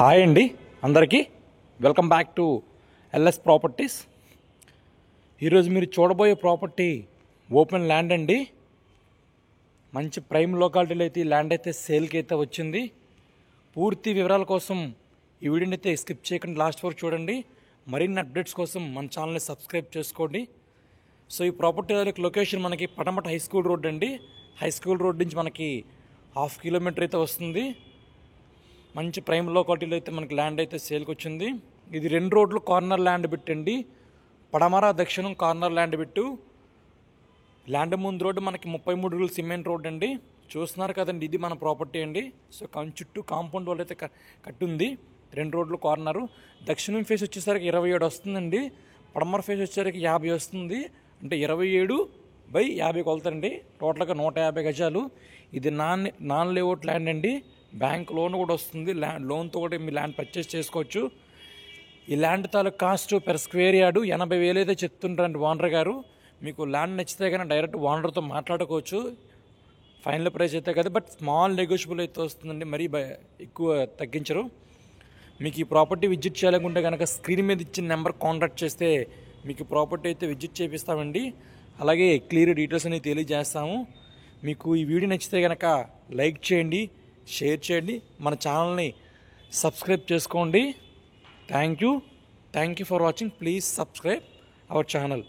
Hi అండి అందరికీ welcome back to LS properties. ఈరోజు మీరు చూడబోయే ప్రాపర్టీ ఓపెన్ ల్యాండ్ అండి. మంచి ప్రైమ్ లొకాలిటీలో అయితే ఈ ల్యాండ్ అయితే సేల్కి అయితే వచ్చింది. పూర్తి వివరాల కోసం ఈ వీడియోని అయితే స్కిప్ చేయకుండా లాస్ట్ వరకు చూడండి. మరిన్ని అప్డేట్స్ కోసం మన ఛానల్ని సబ్స్క్రైబ్ చేసుకోండి. సో ఈ ప్రాపర్టీ లొకేషన్ మనకి పటమట హై స్కూల్ రోడ్ అండి. హై స్కూల్ రోడ్ నుంచి మనకి 1/2 కిలోమీటర్ అయితే వస్తుంది. మంచి ప్రైమ్ లొకాలిటీలో అయితే మనకి ల్యాండ్ అయితే సేల్కి వచ్చింది. ఇది 2 రోడ్లు కార్నర్ ల్యాండ్ బిట్ అండి. పడమర దక్షిణం కార్నర్ ల్యాండ్ బిట్టు. ల్యాండ్ ముందు రోడ్డు మనకి 33 అడుగుల సిమెంట్ రోడ్ అండి. చూస్తున్నారు కదండి, ఇది మన ప్రాపర్టీ అండి. సో చుట్టూ కాంపౌండ్ వాళ్ళు అయితే కట్టుంది. 2 రోడ్లు కార్నరు. దక్షిణం ఫేస్ వచ్చేసరికి 27 వస్తుందండి. పడమర ఫేస్ వచ్చేసరికి 50 వస్తుంది. అంటే 27/50 కొలుతారండి. టోటల్గా 150 గజాలు. ఇది నాన్ లేఅవుట్ ల్యాండ్ అండి. బ్యాంక్ లోన్ కూడా వస్తుంది. లోన్తో కూడా మీ ల్యాండ్ పర్చేస్ చేసుకోవచ్చు. ఈ ల్యాండ్ తాలూకు కాస్ట్ పెర్ స్క్వేర్ యార్డు 80,000 అయితే చెప్తుంటారండి ఓనర్ గారు. మీకు ల్యాండ్ నచ్చితే కానీ డైరెక్ట్ ఓనర్తో మాట్లాడుకోవచ్చు. ఫైనల్ ప్రైస్ అయితే కదా, బట్ స్మాల్ నెగోషియబుల్ అయితే వస్తుందండి. మరీ ఎక్కువ తగ్గించరు. మీకు ఈ ప్రాపర్టీ విజిట్ చేయాలనుకుంటే కనుక స్క్రీన్ మీద ఇచ్చిన నెంబర్ కాంటాక్ట్ చేస్తే మీకు ప్రాపర్టీ అయితే విజిట్ చేపిస్తామండి. అలాగే క్లియర్ డీటెయిల్స్ అనేవి తెలియజేస్తాము. మీకు ఈ వీడియో నచ్చితే కనుక లైక్ చేయండి, షేర్ చేయండి, మన ఛానల్ని సబ్స్క్రైబ్ చేసుకోండి. Thank you for watching. Please subscribe our channel.